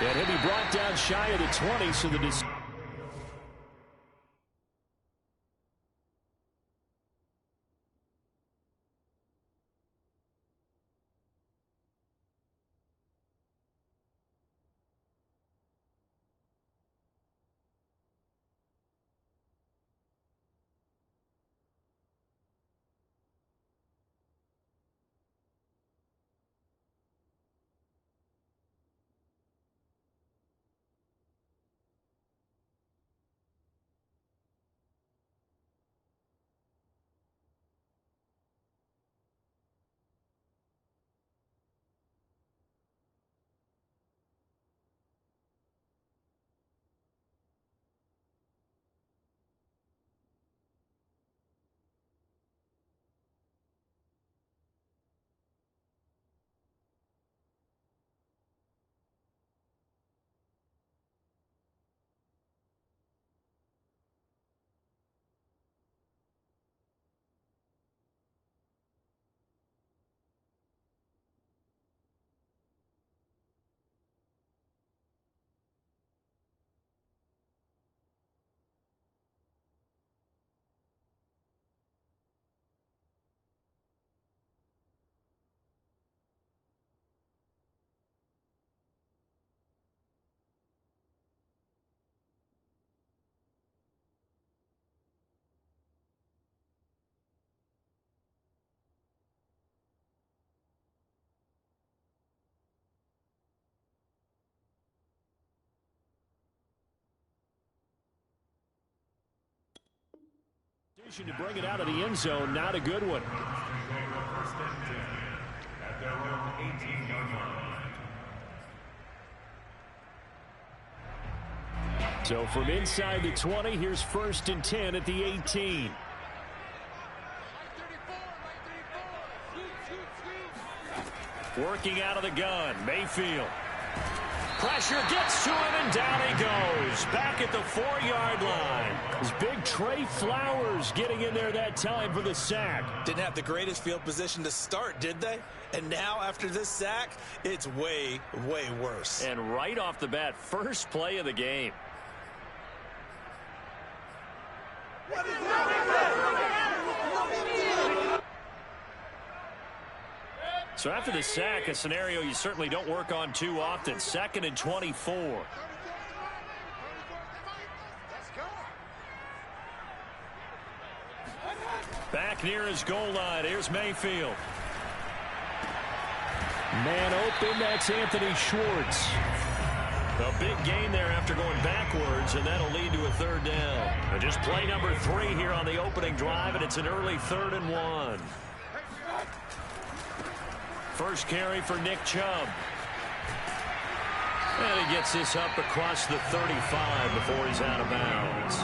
And he'll be brought down shy of the 20, so the decision to bring it out of the end zone, not a good one. So from inside the 20, here's 1st and 10 at the 18. Working out of the gun, Mayfield. Pressure gets to him, and down he goes. Back at the 4-yard line. His big Trey Flowers getting in there that time for the sack. Didn't have the greatest field position to start, did they? And now, after this sack, it's way, way worse. And right off the bat, first play of the game. What is So after the sack, a scenario you certainly don't work on too often. 2nd and 24. Back near his goal line. Here's Mayfield. Man open, that's Anthony Schwartz. A big gain there after going backwards, and that'll lead to a 3rd down. And just play number 3 here on the opening drive, and it's an early 3rd and 1. First carry for Nick Chubb. And he gets this up across the 35 before he's out of bounds.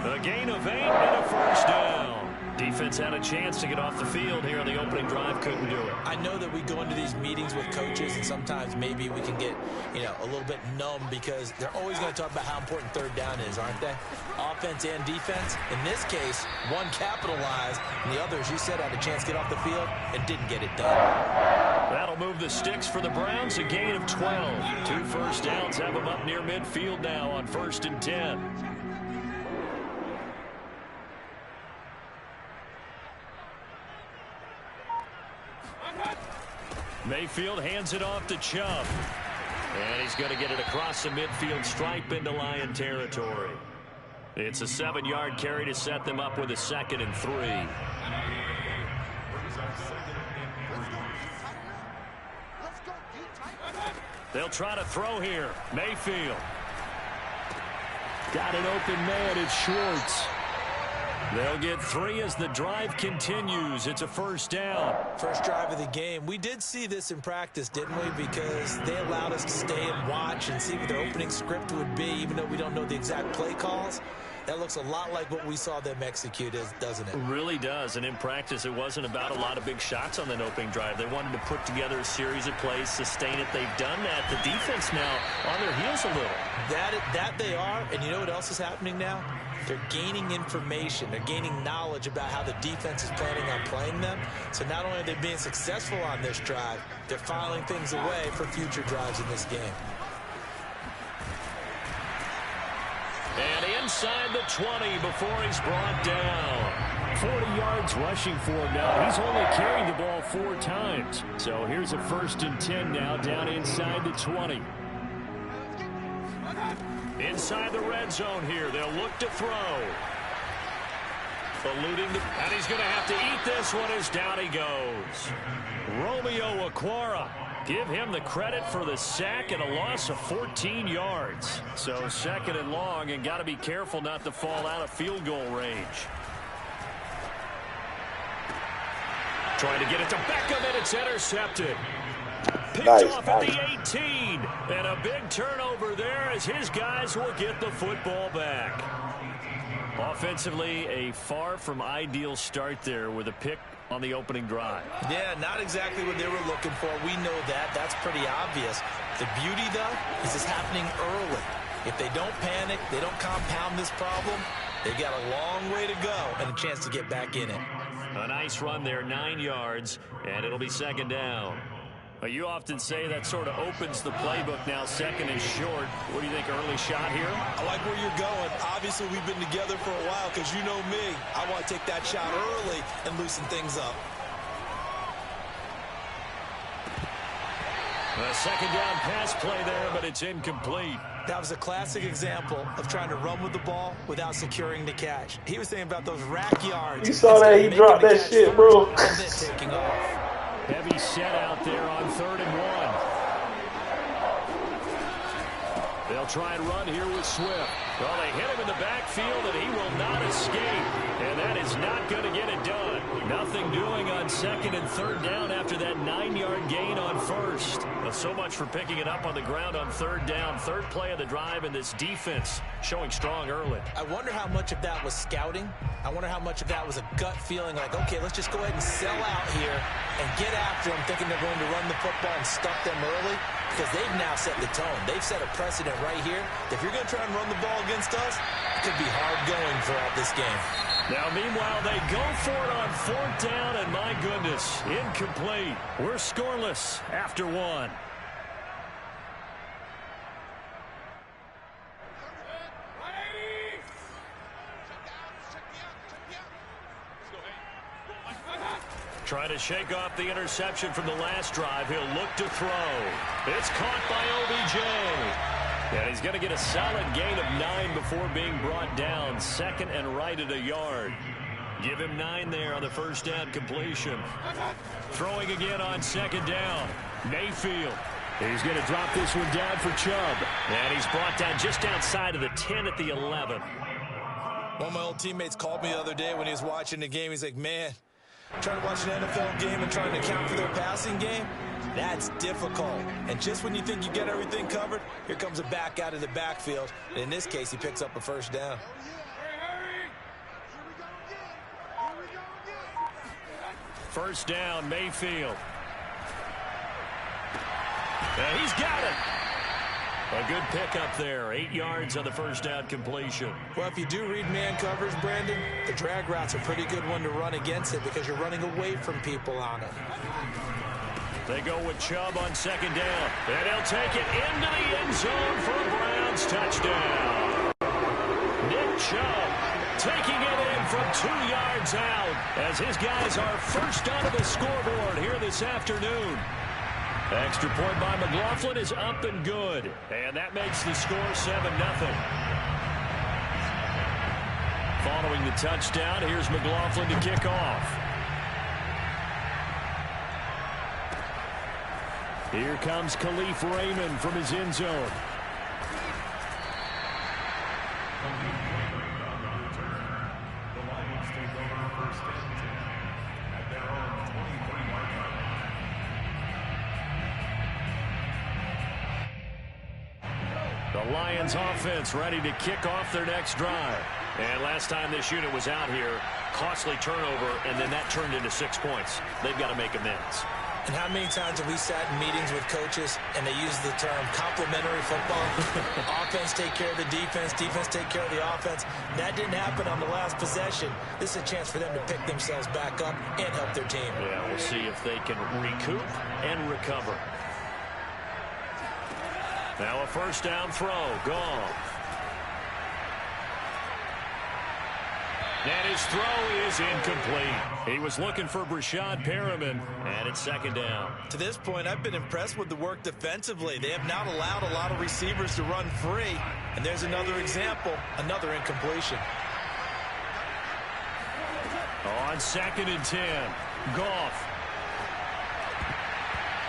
A gain of 8 and a 1st down. Defense had a chance to get off the field here on the opening drive, couldn't do it. I know that we go into these meetings with coaches, and sometimes maybe we can get, a little bit numb because they're always going to talk about how important 3rd down is, aren't they? Offense and defense. In this case, one capitalized, and the others, you said, had a chance to get off the field and didn't get it done. That'll move the sticks for the Browns, a gain of 12. 2 first downs have them up near midfield now on 1st and 10. Mayfield hands it off to Chubb. And he's going to get it across the midfield stripe into Lion territory. It's a 7-yard carry to set them up with a 2nd and 3. They'll try to throw here. Mayfield. Got an open man. It's Schwartz. They'll get 3 as the drive continues. It's a 1st down. First drive of the game. We did see this in practice, didn't we? Because they allowed us to stay and watch and see what their opening script would be, even though we don't know the exact play calls. That looks a lot like what we saw them execute, doesn't it? It really does. And in practice, it wasn't about a lot of big shots on that opening drive. They wanted to put together a series of plays, sustain it. They've done that. The defense now on their heels a little. That they are. And you know what else is happening now? They're gaining information. They're gaining knowledge about how the defense is planning on playing them. So not only are they being successful on this drive, they're filing things away for future drives in this game. inside the 20 before he's brought down. 40 yards rushing for him now. He's only carried the ball 4 times. So here's a 1st and 10 now down inside the 20. Inside the red zone here. They'll look to throw. Eluding the, and he's going to have to eat this one as down he goes. Romeo Okwara. Give him the credit for the sack and a loss of 14 yards. So 2nd and long, and got to be careful not to fall out of field goal range. Trying to get it to Beckham, and it's intercepted. Picked off at the 18. And a big turnover there as his guys will get the football back. Offensively, a far from ideal start there with a pick on the opening drive. Yeah, not exactly what they were looking for. We know that. That's pretty obvious. The beauty, though, is it's happening early. If they don't panic, they don't compound this problem, they've got a long way to go and a chance to get back in it. A nice run there, 9 yards, and it'll be 2nd down. You often say that sort of opens the playbook now, 2nd and short. What do you think, early shot here? I like where you're going. Obviously, we've been together for a while because you know me. I want to take that shot early and loosen things up. A 2nd down pass play there, but it's incomplete. That was a classic example of trying to run with the ball without securing the catch. He was thinking about those rack yards. You saw that he dropped that shit, bro. And then taking off. Heavy set out there on 3rd and 1. They'll try and run here with Swift. Well, they hit him in the backfield, and he will not escape. And that is not going to get it done. Nothing doing on 2nd and 3rd down after that 9-yard gain on 1st. Well, so much for picking it up on the ground on 3rd down. 3rd play of the drive, and this defense showing strong early. I wonder how much of that was scouting. I wonder how much of that was a gut feeling like, okay, let's just go ahead and sell out here and get after them, thinking they're going to run the football and stuff them early, because they've now set the tone. They've set a precedent right here. If you're going to try and run the ball against us, it could be hard going throughout this game. Now, meanwhile, they go for it on 4th down, and my goodness, incomplete. We're scoreless after 1. Trying to shake off the interception from the last drive. He'll look to throw. It's caught by OBJ. And he's going to get a solid gain of 9 before being brought down. 2nd and right at a yard. Give him 9 there on the 1st down completion. Throwing again on 2nd down. Mayfield. He's going to drop this one down for Chubb. And he's brought down just outside of the 10 at the 11. One of my old teammates called me the other day when he was watching the game. He's like, man, trying to watch an NFL game and trying to account for their passing game, that's difficult. And just when you think you get everything covered, here comes a back out of the backfield. And in this case, he picks up a 1st down. First down, Mayfield. And he's got it. A good pickup there. 8 yards on the 1st down completion. Well, if you do read man coverage, Brandon, the drag route's a pretty good one to run against it because you're running away from people on it. They go with Chubb on 2nd down. And he'll take it into the end zone for a Browns touchdown. Nick Chubb taking it in from 2 yards out as his guys are first onto the scoreboard here this afternoon. Extra point by McLaughlin is up and good. And that makes the score 7-0. Following the touchdown, here's McLaughlin to kick off. Here comes Khalif Raymond from his end zone. The Lions offense ready to kick off their next drive. And last time this unit was out here, costly turnover, and then that turned into 6 points. They've got to make amends. And how many times have we sat in meetings with coaches and they use the term complementary football? Offense take care of the defense, defense take care of the offense. That didn't happen on the last possession. This is a chance for them to pick themselves back up and help their team. Yeah, we'll see if they can recoup and recover. Now a first down throw. Gone. And his throw is incomplete. He was looking for Brashad Perriman, and it's second down. To this point, I've been impressed with the work defensively. They have not allowed a lot of receivers to run free. And there's another example, another incompletion. On 2nd and 10, Goff.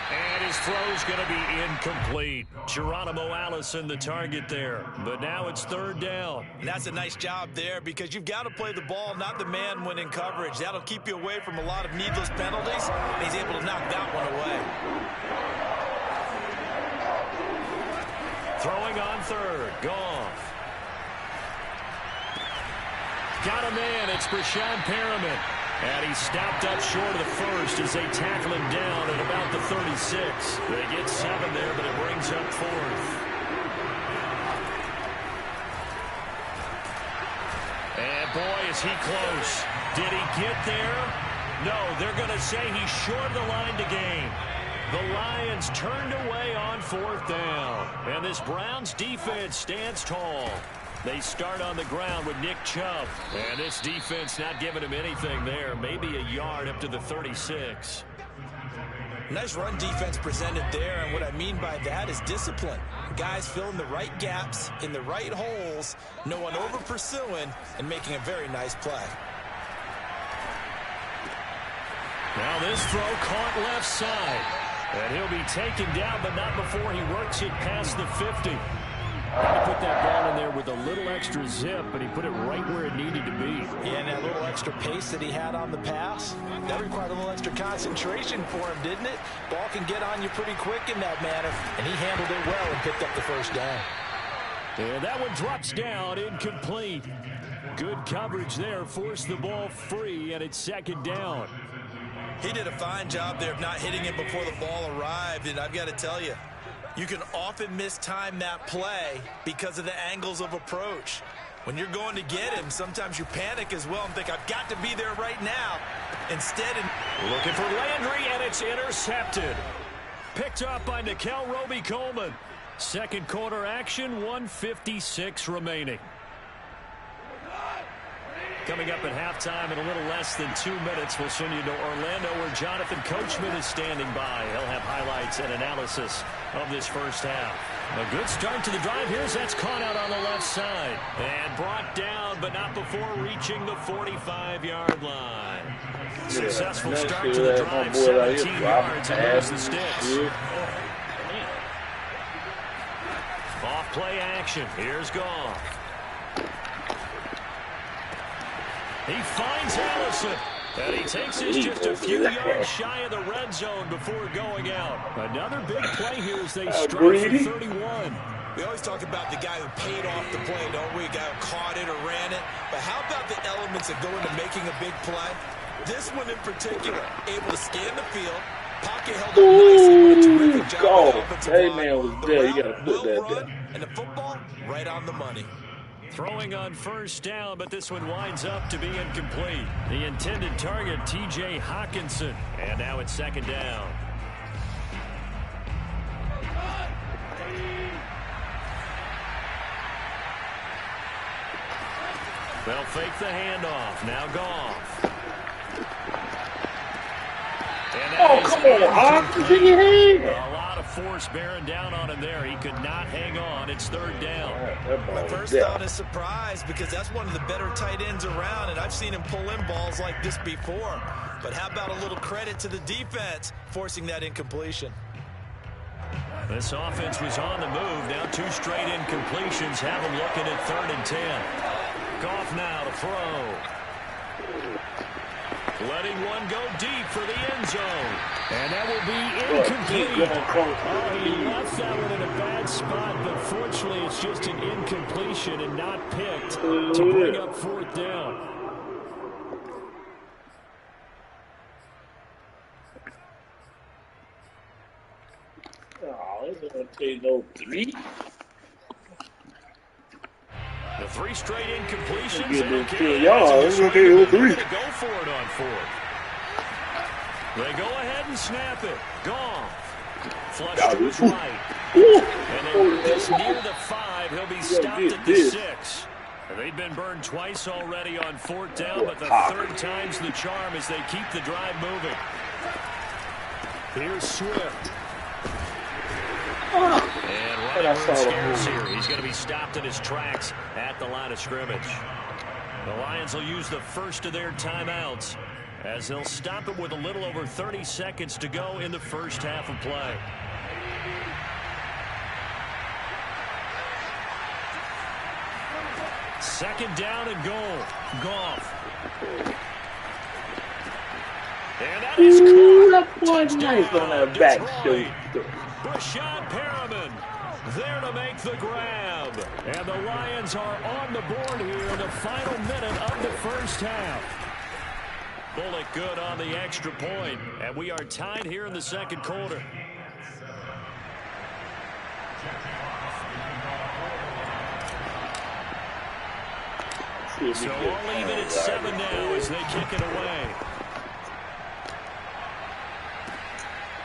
And his throw's going to be incomplete. Geronimo Allison the target there. But now it's 3rd down. And that's a nice job there because you've got to play the ball, not the man when in coverage. That'll keep you away from a lot of needless penalties. And he's able to knock that one away. Throwing on 3rd, Goff. Got a man, it's Brashad Perriman. And he stopped up short of the first as they tackle him down at about the 36. They get 7 there, but it brings up 4th. And boy, is he close. Did he get there? No, they're going to say he's short of the line to gain. The Lions turned away on 4th down. And this Browns defense stands tall. They start on the ground with Nick Chubb. And this defense not giving him anything there. Maybe a yard up to the 36. Nice run defense presented there. And what I mean by that is discipline. Guys filling the right gaps in the right holes. No one over pursuing and making a very nice play. Now this throw caught left side. And he'll be taken down, but not before he works it past the 50. Got to put that ball in there with a little extra zip, but he put it right where it needed to be. Yeah, and that little extra pace that he had on the pass, that required a little extra concentration for him, didn't it? Ball can get on you pretty quick in that manner, and he handled it well and picked up the 1st down. And that one drops down, incomplete. Good coverage there, forced the ball free, and it's 2nd down. He did a fine job there of not hitting it before the ball arrived, and I've got to tell you, you can often mistime that play because of the angles of approach. When you're going to get him, sometimes you panic as well and think, I've got to be there right now. Instead, looking for Landry, and it's intercepted. Picked up by Nickel Roby-Coleman. 2nd quarter action, 1:56 remaining. Coming up at halftime in a little less than 2 minutes, we'll send you to Orlando where Jonathan Coachman is standing by. He'll have highlights and analysis of this first half. A good start to the drive. Here's that's caught out on the left side. And brought down, but not before reaching the 45-yard line. Successful start to the drive, 17 yards, and there's the sticks. Off play action. Here's Goff. He finds Allison, and he takes this just a few yards shy of the red zone before going out. Another big play here as they strike for 31. We always talk about the guy who paid off the play, don't we? A guy who caught it or ran it. But how about the elements that go into making a big play? This one in particular, able to scan the field, pocket held up nicely, terrific job with the offensive line. Was there. You got to put that there. And the football, right on the money. Throwing on 1st down, but this one winds up to be incomplete. The intended target, T.J. Hockenson. And now it's 2nd down. They'll fake the handoff. Now Goff. Oh, come on, Hawk. A lot of force bearing down on him there. He could not hang on. It's 3rd down. My first thought is surprise because that's one of the better tight ends around, and I've seen him pull in balls like this before. But how about a little credit to the defense forcing that incompletion? This offense was on the move. Now 2 straight incompletions have them looking at 3rd and 10. Goff now to throw. Letting one go deep for the end zone. And that will be incomplete. Oh, he left that one in a bad spot, but fortunately it's just an incompletion and not picked to bring up 4th down. Oh, it's going to take no 3. The 3 straight incompletions. Okay, it's going to take no 3. Go for it on 4th. They go ahead and snap it. Goff. Flush to his right. And then just near the 5, he'll be stopped at the 6. They've been burned twice already on 4th down, but the third time's the charm as they keep the drive moving. Here's Swift. And running room scarce here. He's going to be stopped in his tracks at the line of scrimmage. The Lions will use the first of their timeouts as they'll stop it with a little over 30 seconds to go in the first half of play. Second down and goal. Goff. And that is caught. Nice on that back shoot. Brashad Perriman there to make the grab. And the Lions are on the board here in the final minute of the first half. Bullock good on the extra point. And we are tied here in the second quarter. So all even at 7 now as they kick it away.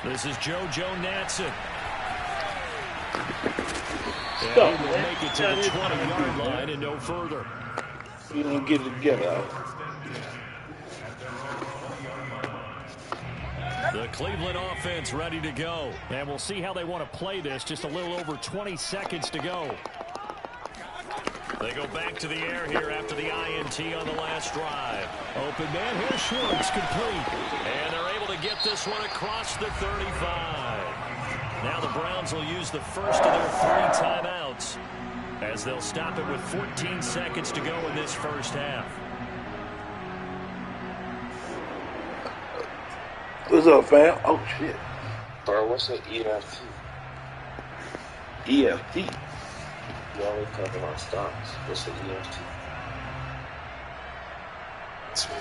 This is JoJo Natson. And he will make it to the 20-yard line and no further. You don't get it together. The Cleveland offense ready to go. And we'll see how they want to play this. Just a little over 20 seconds to go. They go back to the air here after the INT on the last drive. Open man, here's Schwartz, complete. And they're able to get this one across the 35. Now the Browns will use the first of their 3 timeouts as they'll stop it with 14 seconds to go in this first half. What's up, fam? Oh, shit. Bro, what's an EFT? EFT? You always talk about stocks. What's the EFT?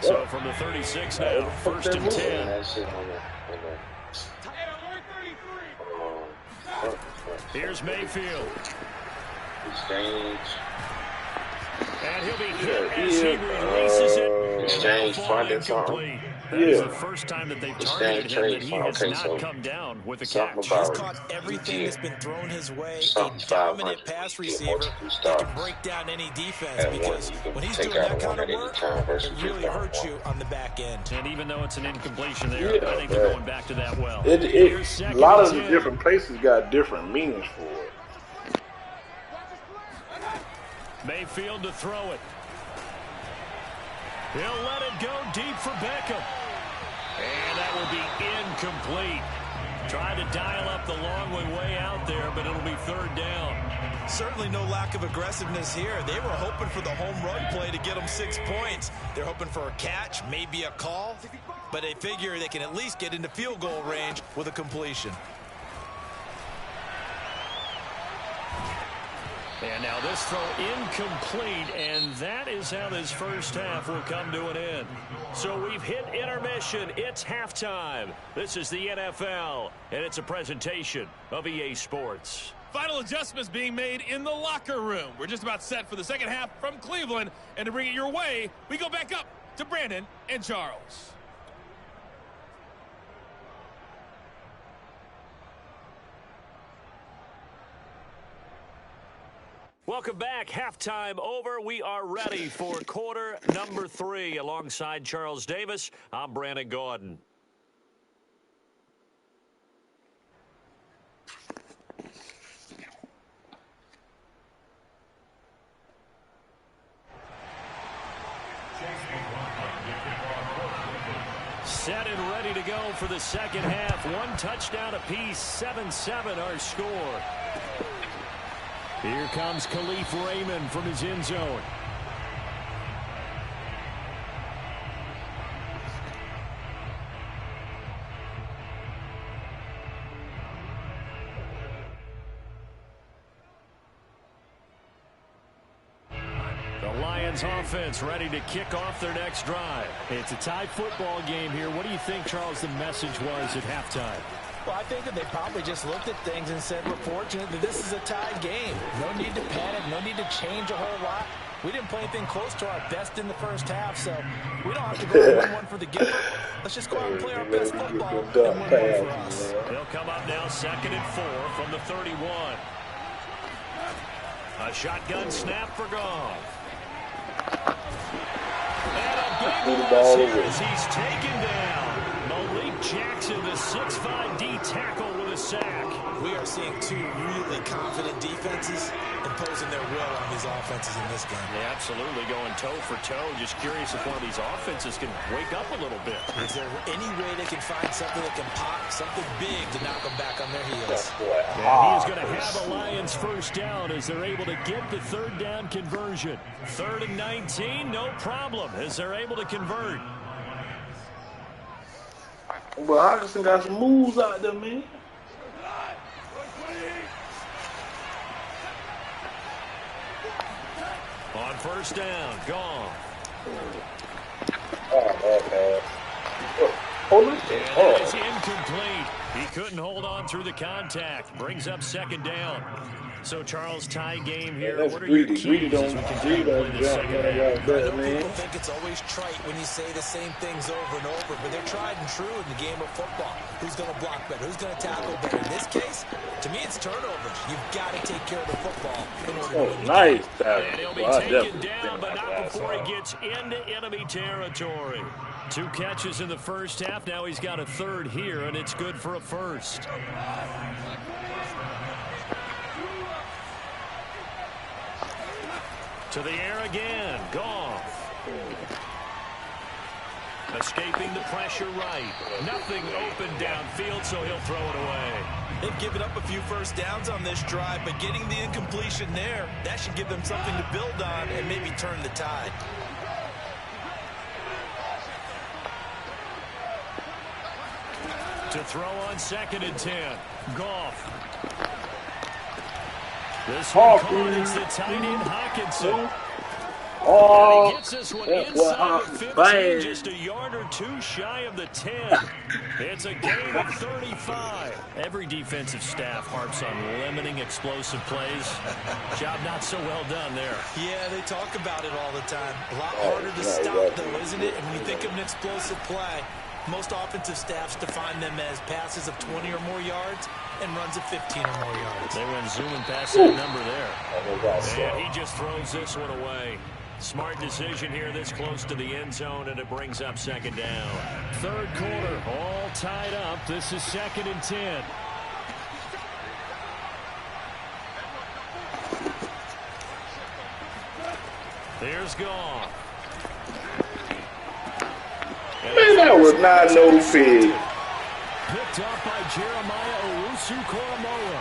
So from the 36 now, first and 10. That shit on the Here's Mayfield. Exchange. And he'll be hit as he releases it. Exchange funding incomplete. That is the first time that they've targeted him that he has not come down with a catch. He's caught everything that's been thrown his way. A dominant pass receiver that can break down any defense because when he's doing that kind of work, it really hurts you on the back end. And even though it's an incompletion there, I think they're going back to that well. A lot of the different places got different meanings for it. Mayfield to throw it. He'll let it go deep for Beckham. And that will be incomplete. Tried to dial up the long way out there, but it'll be third down. Certainly no lack of aggressiveness here. They were hoping for the home run play to get them 6 points. They're hoping for a catch, maybe a call, but they figure they can at least get into field goal range with a completion. And now this throw incomplete, and that is how this first half will come to an end. So we've hit intermission. It's halftime. This is the NFL, and it's a presentation of EA Sports. Final adjustments being made in the locker room. We're just about set for the second half from Cleveland, and to bring it your way, we go back up to Brandon and Charles. Welcome back. Halftime over. We are ready for quarter number 3. Alongside Charles Davis, I'm Brandon Gordon. Set and ready to go for the second half. 1 touchdown apiece, 7-7 our score. Here comes Khalif Raymond from his end zone. The Lions offense ready to kick off their next drive. It's a tie football game here. What do you think, Charles, the message was at halftime? Well, I think that they probably just looked at things and said, we're fortunate that this is a tied game. No need to panic, no need to change a whole lot. We didn't play anything close to our best in the first half, so we don't have to go 1-1 for the giver. Let's just go out and play our best football and win one for us. They'll come up now 2nd and 4 from the 31. A shotgun snap for Goff. And a big Threw the loss ball here away. as he's taken down. Malik Jackson, the 6'5" D tackle with a sack. We are seeing two really confident defenses imposing their will on these offenses in this game. Yeah, absolutely going toe for toe. Just curious if one of these offenses can wake up a little bit. Is there any way they can find something that can pop, something big to knock them back on their heels? And he is going to have a Lions first down as they're able to get the third down conversion. 3rd and 19, no problem as they're able to convert. Well, Hawkinson got some moves out there, man. On first down, gone. Oh, And that is incomplete. He couldn't hold on through the contact. Brings up 2nd down. So, Charles, tie game here. That's What are your greedy. keys Greedy as we continue to play the jump second like half? that, man. People think it's always trite when you say the same things over and over, but they're tried and true in the game of football. Who's going to block better? Who's going to tackle better? In this case, to me, it's turnovers. You've got to take care of the football in order to win. Nice And he'll be tackle. taken down, but not before he gets into enemy territory. 2 catches in the first half. Now he's got a 3rd here, and it's good for a 1st. To the air again. Goff. Escaping the pressure right. Nothing open downfield, so he'll throw it away. They've given up a few first downs on this drive, but getting the incompletion there, that should give them something to build on and maybe turn the tide. To throw on 2nd and 10. Goff. This one caught. It's the tight end Hawkinson. And he gets this one inside the 15, just a yard or 2 shy of the 10. It's a gain of 35. Every defensive staff harps on limiting explosive plays. Job not so well done there. Yeah, they talk about it all the time. A lot harder to stop, though, isn't it? And when you think of an explosive play, most offensive staffs define them as passes of 20 or more yards and runs of 15 or more yards. They went zooming past that number there. And he just throws this one away. Smart decision here this close to the end zone, and it brings up 2nd down. 3rd quarter, all tied up. This is 2nd and 10. Here's Goff. Man, that was not no fig. Picked up by Jeremiah Owusu-Koramoah.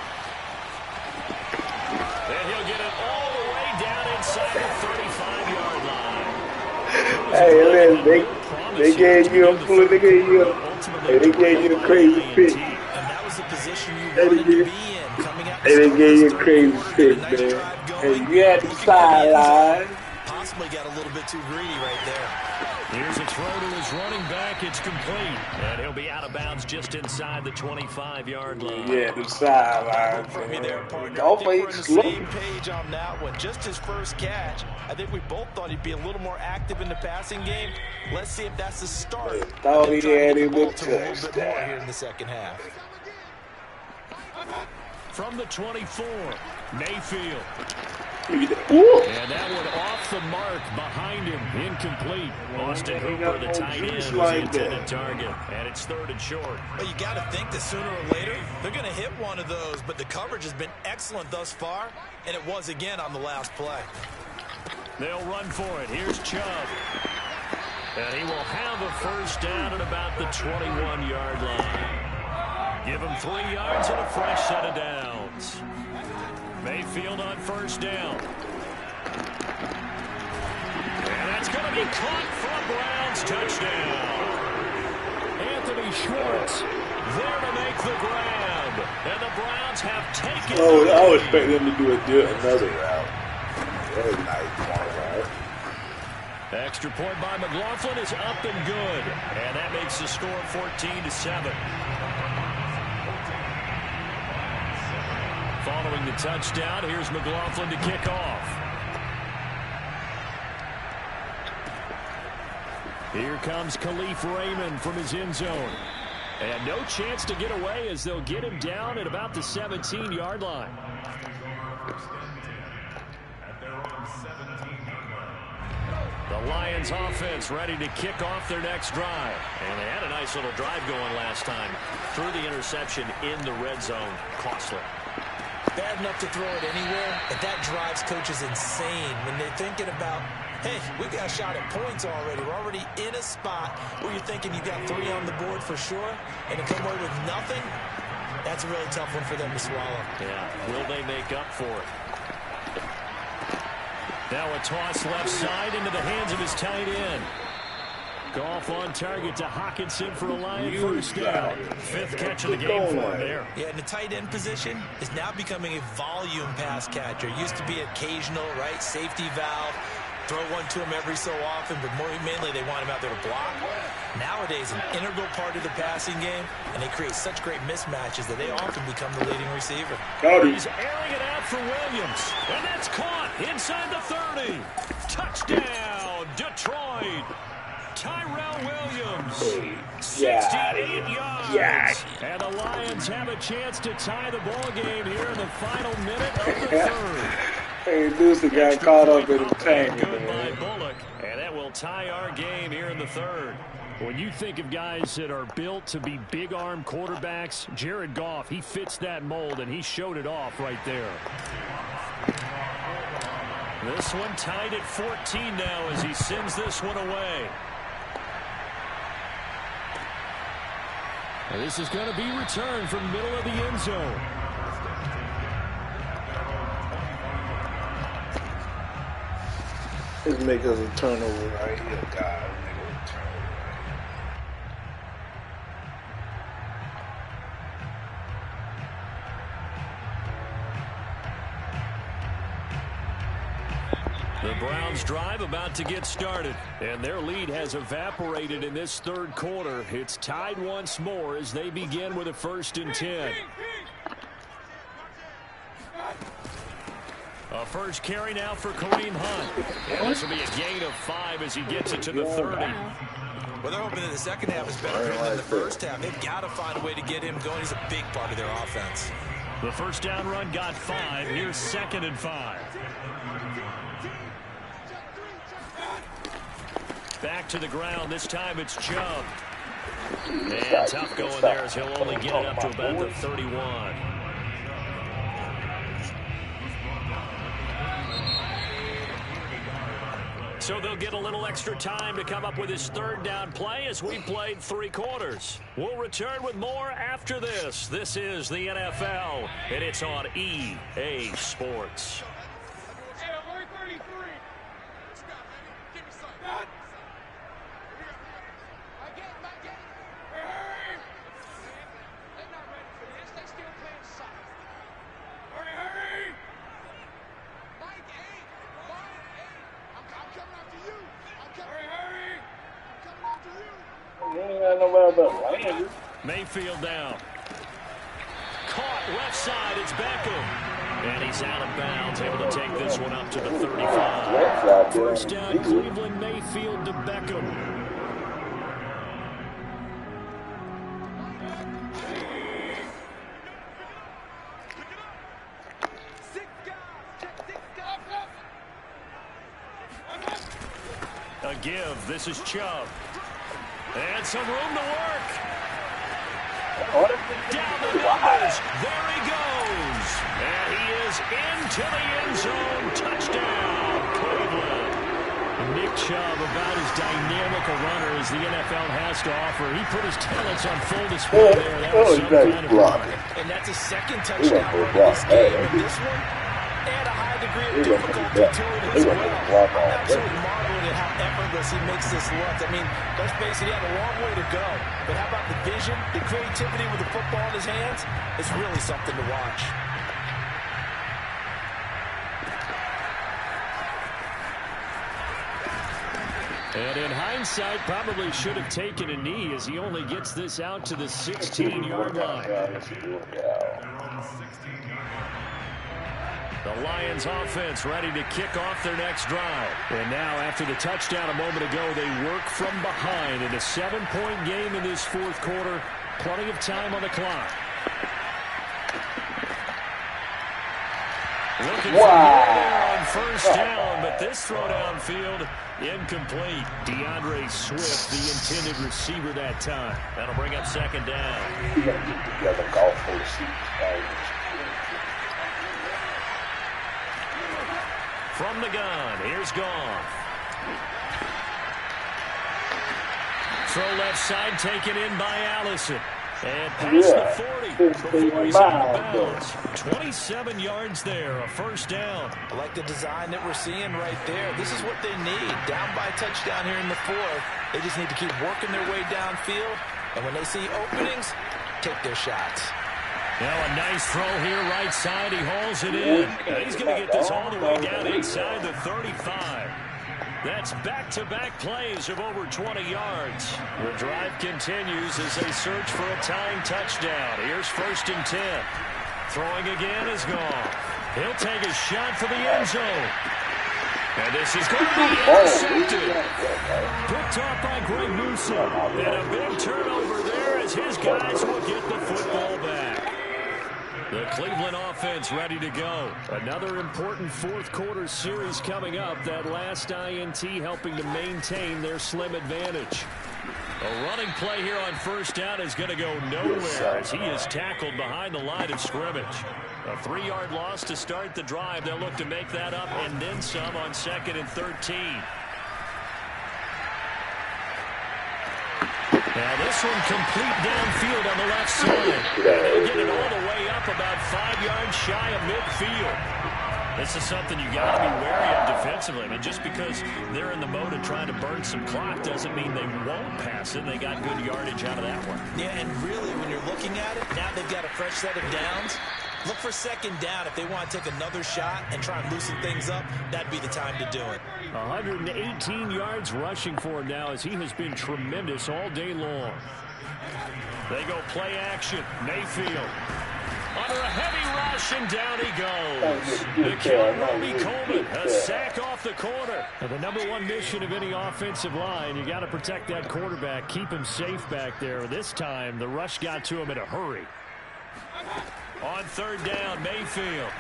And he'll get it all the way down inside the 35-yard line. Hey, man, they gave you a fluke. They gave you a crazy pick. And that was the position you wanted to be in coming out. Hey, they gave you a crazy pick, man. Hey, you had the sideline. Possibly got a little bit too greedy right there. Here's a throw to his running back. It's complete. And he'll be out of bounds just inside the 25-yard line. Yeah, the sideline. From me there, partner. I Golf think we're on ain't the slow. same page on that one. Just his first catch. I think we both thought he'd be a little more active in the passing game. Let's see if that's the start. Yeah, thought he had him with to a little bit more touchdown. here in the second half. From the 24, Mayfield. Ooh. And that one off the mark behind him. Incomplete. Austin Hooper, the tight end, was the intended target. And it's 3rd and short. Well, you got to think that sooner or later, they're going to hit one of those. But the coverage has been excellent thus far. And it was again on the last play. They'll run for it. Here's Chubb. And he will have a first down at about the 21-yard line. Give him 3 yards and a fresh set of downs. Mayfield on first down. And that's going to be caught for a Browns touchdown. Anthony Schwartz there to make the grab. And the Browns have taken I would expect them to do another route. Very nice route. Extra point by McLaughlin is up and good. And that makes the score 14-7. Following the touchdown, here's McLaughlin to kick off. Here comes Khalif Raymond from his end zone. And no chance to get away as they'll get him down at about the 17-yard line. The Lions offense ready to kick off their next drive. And they had a nice little drive going last time. Threw the interception in the red zone. Costly. Bad enough to throw it anywhere, but that drives coaches insane when they're thinking about, hey, we got a shot at points already. We're already in a spot where you're thinking you got 3 on the board for sure, and to come away with nothing, that's a really tough one for them to swallow. Yeah, will they make up for it? Now a toss left side into the hands of his tight end. Goff on target to Hawkinson for a Lion first down. 5th catch of the game for him there. Yeah, and the tight end position is now becoming a volume pass catcher. Used to be occasional, right? Safety valve. Throw one to him every so often, but mainly they want him out there to block. Nowadays, an integral part of the passing game, and they create such great mismatches that they often become the leading receiver. He's airing it out for Williams, and that's caught inside the 30. Touchdown, Detroit. Tyrell Williams, 68 yards. And the Lions have a chance to tie the ball game here in the final minute of the 3rd. Hey, Lucy got caught up in the tangle. Good by Bullock, and that will tie our game here in the 3rd. When you think of guys that are built to be big-arm quarterbacks, Jared Goff, he fits that mold, and he showed it off right there. This one tied at 14 now as he sends this one away. And this is going to be returned from middle of the end zone. Let's make us a turnover right here, God. The Browns drive about to get started, and their lead has evaporated in this 3rd quarter. It's tied once more as they begin with a 1st and 10. A first carry now for Kareem Hunt. And this will be a gain of 5 as he gets it to the 30. Well, they're hoping that the second half is better than the first half. They've got to find a way to get him going. He's a big part of their offense. The first down run got 5. Here's 2nd and 5. Back to the ground. This time it's Chubb. And tough going there as he'll only get it up to about the 31. So they'll get a little extra time to come up with his 3rd down play as we played 3 quarters. We'll return with more after this. This is the NFL, and it's on EA Sports. Mayfield down. Caught left side. It's Beckham. And he's out of bounds. Able to take this one up to the 35. First down, Cleveland. Mayfield to Beckham. A give. This is Chubb. And some room to work. Down the numbers. There he goes. And he is into the end zone. Touchdown, Cleveland. Nick Chubb, about as dynamic a runner as the NFL has to offer. He put his talents on full display there. That was some kind of run. And that's a 2nd touchdown run of this game. And this one, and a high degree of difficulty to it as well. I'm absolutely marveling at how effortless he makes this look. I mean, let's face it, he had a long way to go. But how about the vision, the creativity with the football in his hands? It's really something to watch. And in hindsight, probably should have taken a knee as he only gets this out to the 16-yard line. The Lions offense ready to kick off their next drive. And now after the touchdown a moment ago, they work from behind in a 7-point game in this 4th quarter. Plenty of time on the clock. Looking for more there on first down, but this throw downfield incomplete. DeAndre Swift, the intended receiver that time. That'll bring up second down. From the gun, here's Goff. Throw left side taken in by Allison. And past the 40 before he's out of bounds. 27 yards there, a first down. I like the design that we're seeing right there. This is what they need. Down by a touchdown here in the fourth. They just need to keep working their way downfield. And when they see openings, take their shots. Now a nice throw here, right side. He hauls it in. And he's going to get this all the way down inside the 35. That's back-to-back plays of over 20 yards. The drive continues as they search for a tying touchdown. Here's 1st and 10. Throwing again is Goff. He'll take a shot for the end zone. And this is going to be intercepted. Picked off by Greg Newsome. And a big turnover there as his guys will get the football back. The Cleveland offense ready to go. Another important fourth-quarter series coming up. That last INT helping to maintain their slim advantage. A running play here on first down is going to go nowhere as he is tackled behind the line of scrimmage. A 3-yard loss to start the drive. They'll look to make that up and then some on 2nd and 13. Now this one complete downfield on the left side. They'll get it all the way up about 5 yards shy of midfield. This is something you got to be wary of defensively. I mean, just because they're in the mode of trying to burn some clock doesn't mean they won't pass it. They got good yardage out of that one. Yeah, and really when you're looking at it, now they've got a fresh set of downs. Look for second down. If they want to take another shot and try and loosen things up, that'd be the time to do it. 118 yards rushing for him now as he has been tremendous all day long. They go play action. Mayfield under a heavy rush, and down he goes. The kill, Roby Coleman, a sack off the corner. And the #1 mission of any offensive line, you got to protect that quarterback, keep him safe back there. This time, the rush got to him in a hurry. On 3rd down, Mayfield.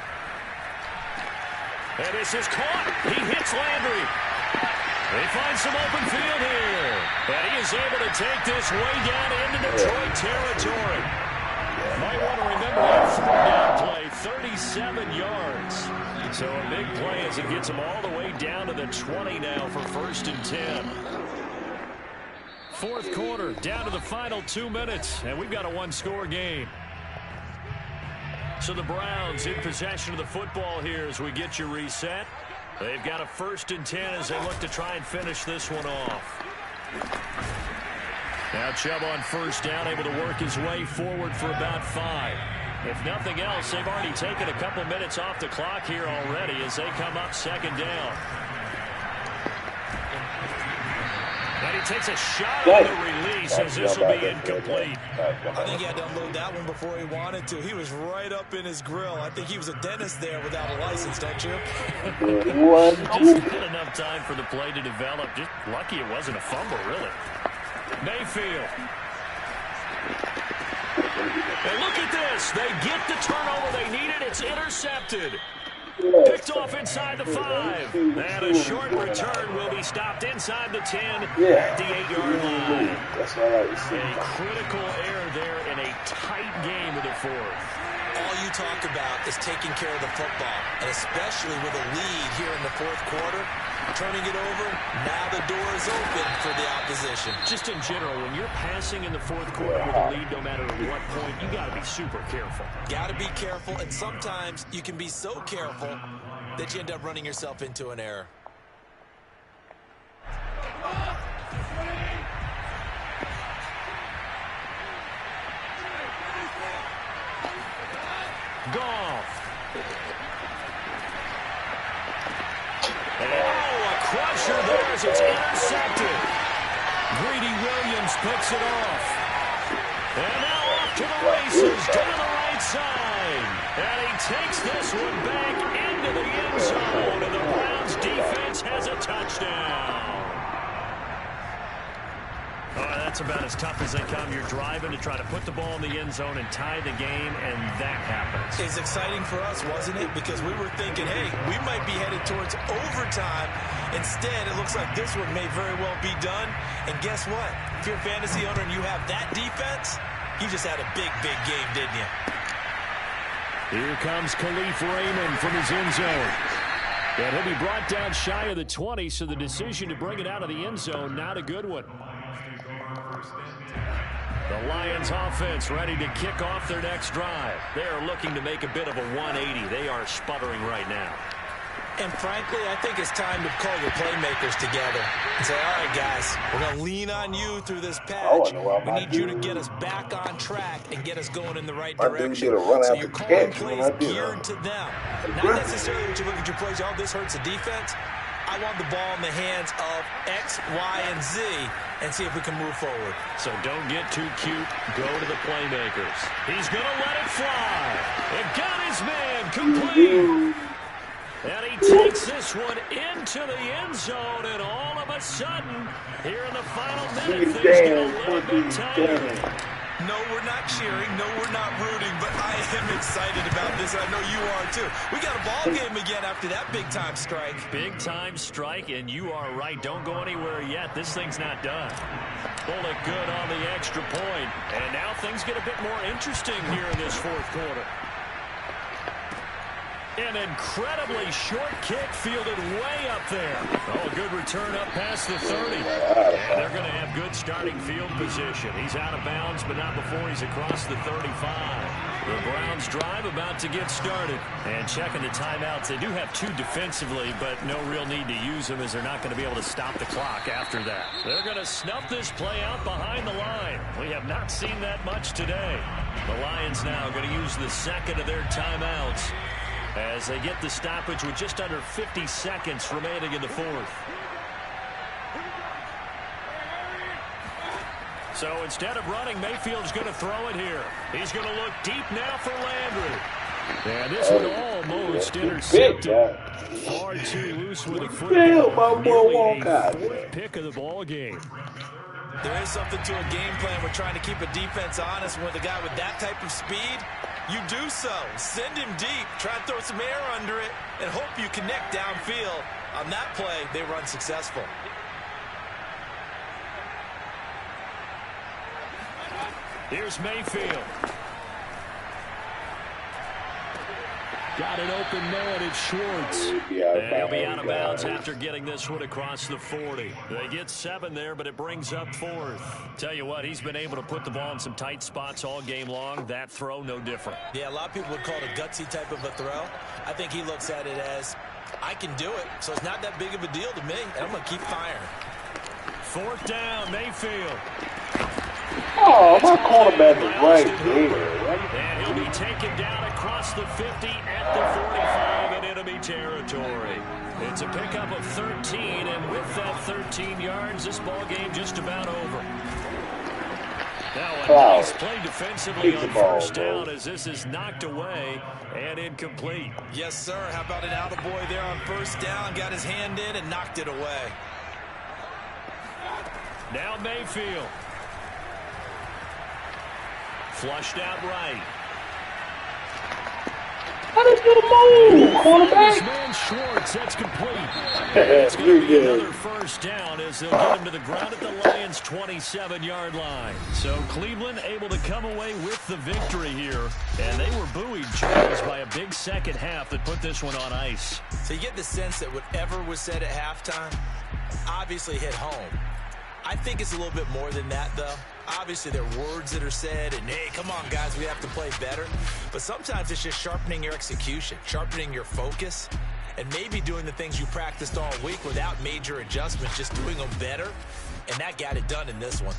And this is caught. He hits Landry. They find some open field here. And he is able to take this way down into Detroit territory. Might want to remember that 4th down play, 37 yards. So a big play as it gets him all the way down to the 20 now for 1st and 10. Fourth quarter, down to the final 2 minutes, and we've got a one-score game. So the Browns in possession of the football here as we get you reset. They've got a 1st and 10 as they look to try and finish this one off. Now Chubb on 1st down, able to work his way forward for about 5. If nothing else, they've already taken a couple minutes off the clock here already as they come up 2nd down. And he takes a shot on the release as this will be incomplete. I think he had to unload that one before he wanted to. He was right up in his grill. I think he was a dentist there without a license, don't you? Just not enough time for the play to develop. Just lucky it wasn't a fumble, really. Mayfield. And look at this. They get the turnover they needed. It's intercepted. Picked off inside the 5. And a short return will be stopped inside the 10 at the 8-yard line. A critical error there in a tight game of the 4th. All you talk about is taking care of the football, and especially with a lead here in the 4th quarter, turning it over, now the door is open for the opposition. Just in general, when you're passing in the 4th quarter with a lead, no matter at what point, you got to be super careful. Got to be careful, and sometimes you can be so careful that you end up running yourself into an error. Goff. And a crusher there as it's intercepted. Greedy Williams picks it off. And now off to the races down the right side. And he takes this one back into the end zone. And the Browns defense has a touchdown. Oh, that's about as tough as they come. You're driving to try to put the ball in the end zone and tie the game, and that happens. It's exciting for us, wasn't it? Because we were thinking, hey, we might be headed towards overtime. Instead, it looks like this one may very well be done. And guess what? If you're a fantasy owner and you have that defense, you just had a big, big game, didn't you? Here comes Khalif Raymond from his end zone. And he'll be brought down shy of the 20, so the decision to bring it out of the end zone, not a good one. The Lions offense ready to kick off their next drive. They are looking to make a bit of a 180. They are sputtering right now. And frankly, I think it's time to call your playmakers together and say, all right, guys, we're going to lean on you through this patch. We need you to get us back on track and get us going in the right direction. So you're calling plays geared to them. Not necessarily what you look at your plays, oh, this hurts the defense. I want the ball in the hands of X, Y, and Z and see if we can move forward. So don't get too cute. Go to the playmakers. He's going to let it fly. It got his man complete. And he takes this one into the end zone, and all of a sudden, here in the final minute, things get a little bit tighter. No, we're not cheering. No, we're not rooting, but I am excited about this. I know you are, too. We got a ball game again after that big-time strike. Big-time strike, and you are right. Don't go anywhere yet. This thing's not done. Pull it good on the extra point, and now things get a bit more interesting here in this fourth quarter. An incredibly short kick fielded way up there. Oh, a good return up past the 30. And they're going to have good starting field position. He's out of bounds, but not before he's across the 35. The Browns drive about to get started. And checking the timeouts, they do have two defensively, but no real need to use them as they're not going to be able to stop the clock after that. They're going to snuff this play out behind the line. We have not seen that much today. The Lions now going to use the second of their timeouts as they get the stoppage with just under 50 seconds remaining in the fourth. So instead of running, Mayfield's going to throw it here. He's going to look deep now for Landry. And this one almost intercepted. Far too loose with a football. Nearly a fourth pick of the ball game. There is something to a game plan. We're trying to keep a defense honest. With a guy with that type of speed, you do so. Send him deep. Try and throw some air under it and hope you connect downfield. On that play, they run successful. Here's Mayfield. Got an open man, it's Schwartz. And he'll be out of bounds after getting this one across the 40. They get 7 there, but it brings up 4th. Tell you what, he's been able to put the ball in some tight spots all game long. That throw, no different. Yeah, a lot of people would call it a gutsy type of a throw. I think he looks at it as, I can do it, so it's not that big of a deal to me, and I'm going to keep firing. 4th down, Mayfield. Oh, my quarterback is right there. And he'll be taken down across the 50 at the 45 in enemy territory. It's a pickup of 13, and with that 13 yards, this ball game just about over. Now a nice play defensively on first down as this is knocked away and incomplete. Yes, sir. How about an attaboy there on first down? Got his hand in and knocked it away. Now Mayfield. Flushed out right. How does get a move, quarterback? Man Schwartz, that's complete. It's going to be another first down as they'll get him to the ground at the Lions' 27-yard line. So Cleveland able to come away with the victory here. And they were buoyed, Charles, by a big second half that put this one on ice. So you get the sense that whatever was said at halftime obviously hit home. I think it's a little bit more than that, though. Obviously, there are words that are said, and, hey, come on, guys, we have to play better. But sometimes it's just sharpening your execution, sharpening your focus, and maybe doing the things you practiced all week without major adjustments, just doing them better. And that got it done in this one.